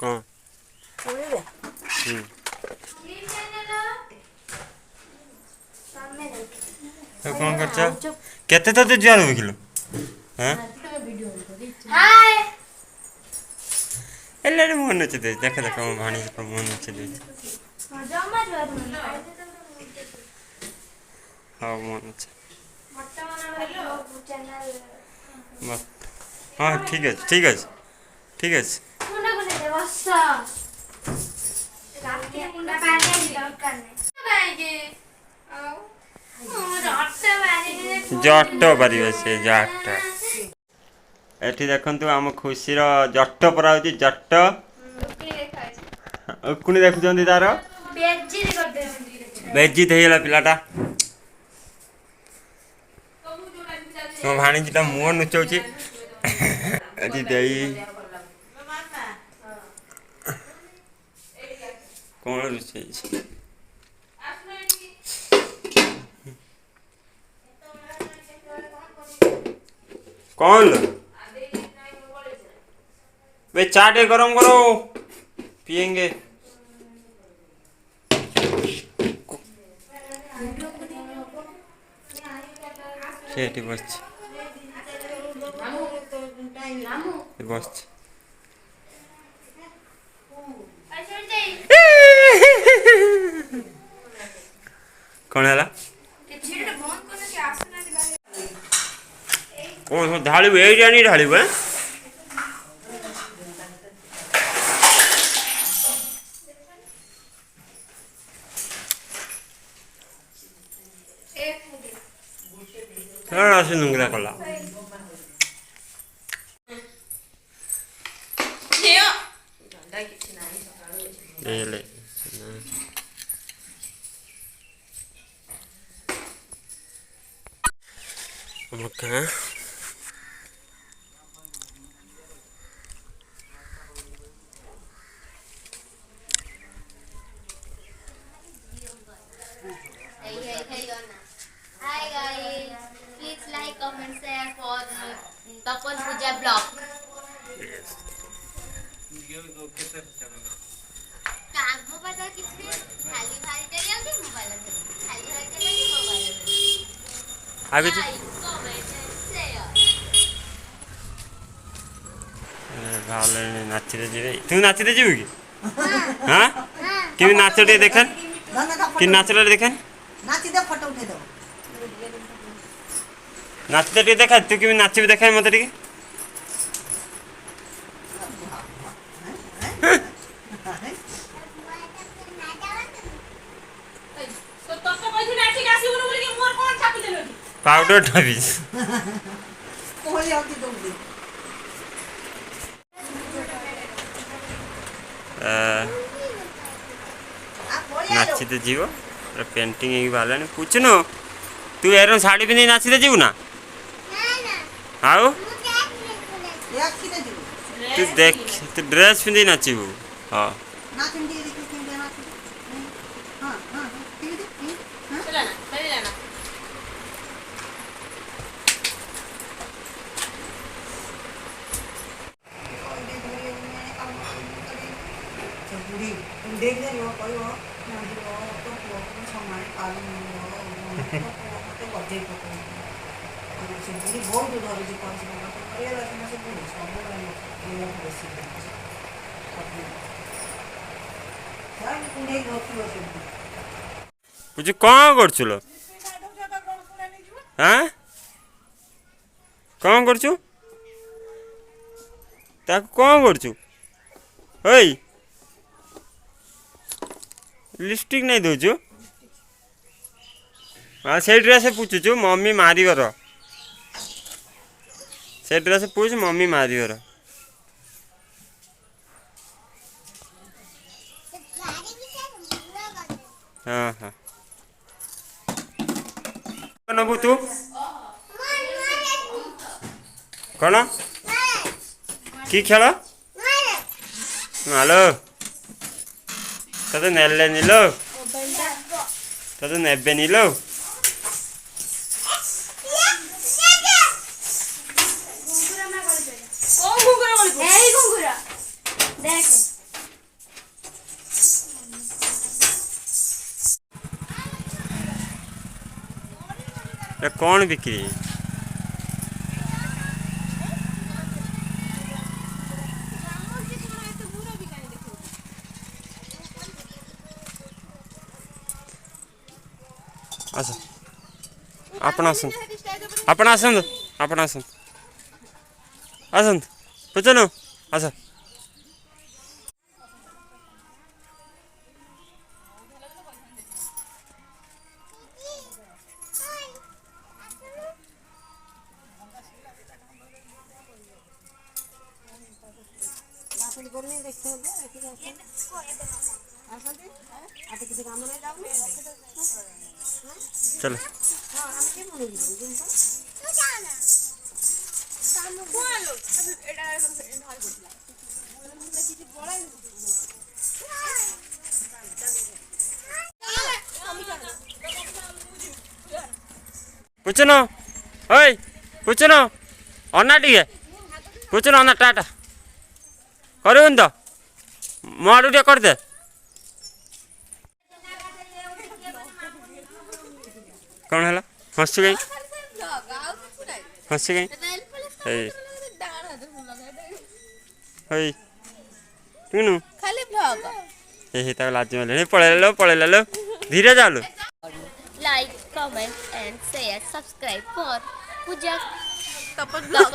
कौन तो कौन कर केते तो जुआल किलो हाँ एल्ले मन अच्छे दे देख देख मो भाणी मन अच्छे दे हाँ मन अच्छे हाँ ठीक है ठीक है ठीक है जट पारे से जट एठी देखंतु आम खुशीर जट परा होची जट उकुनी देखुचंदी तार बेज्जित हेला पिलाटा मो भाणीजीटा मुह नुचौची एठी देई कौन रुचे कौन वे चाटे गरम करो पियेंगे सेठी बस बस कौन है कौन ढालू एरिया नहीं ढालू है से नुंगरा कला ले कहाँ Hi guys, please like, comment, share for Tapal Puja blog. yes काम पता किसने खाली भारी चली आती मोबाइल से खाली भारी चली मोबाइल से आगे जी कमेंट शेयर भाले नाची रे जीवे तू नाची रे जीवे की हां कि नाच रे देखन कि नाच रे देखन नाची दे फोटो उठे दो नाच रे देखा तू कि नाच भी देखा मत रे पाउडर ढाबी कोई आउती दो दे नाचते जीव पेंटिंग एक बाला ने पूछनो तू एरो साड़ी पिंदी नाचते जीव ना आओ तू देख तू ड्रेस पिंदी नाचिबू हां ना पिंदी देखि पिंदी ना हां हां ठीक है चला ना चले जाना देख ले वो कोई वो ना जो तो वो समय काल में वो तो बजे को से बुढ़ी बहुत दूर जी कौन से तो ये रात में से बुढ़ी सब ये बेसी यार कुंडे होती हो से बुझी कौन करछुलो हां कौन करछु ता कौन करछु ओई लिपस्टिक नहीं दूचु हाँ से ड्रेस पूछुचु मम्मी मारिगर से ड्रेस पूछ मम्मी मारिगर हाँ हाँ नबू तू कौन कि खेल हेलो तते नेले निलो तते नेबे निलो এই ঘুঙ্গুরা দেখ कौन बिक्री आस आपण आसंत पुचनो आस चलो पुचनो ओए पुचनो अन्ना टिके पुचनो अन्ना टाटा करूँ तो मो आड़ू टे करदे कौन है हंसु कहीं हंसु कहीं तुनु खाली ब्लॉग तक लाज मिले पड़े लो धीरे जालू like comment and share subscribe for Pooja couple blog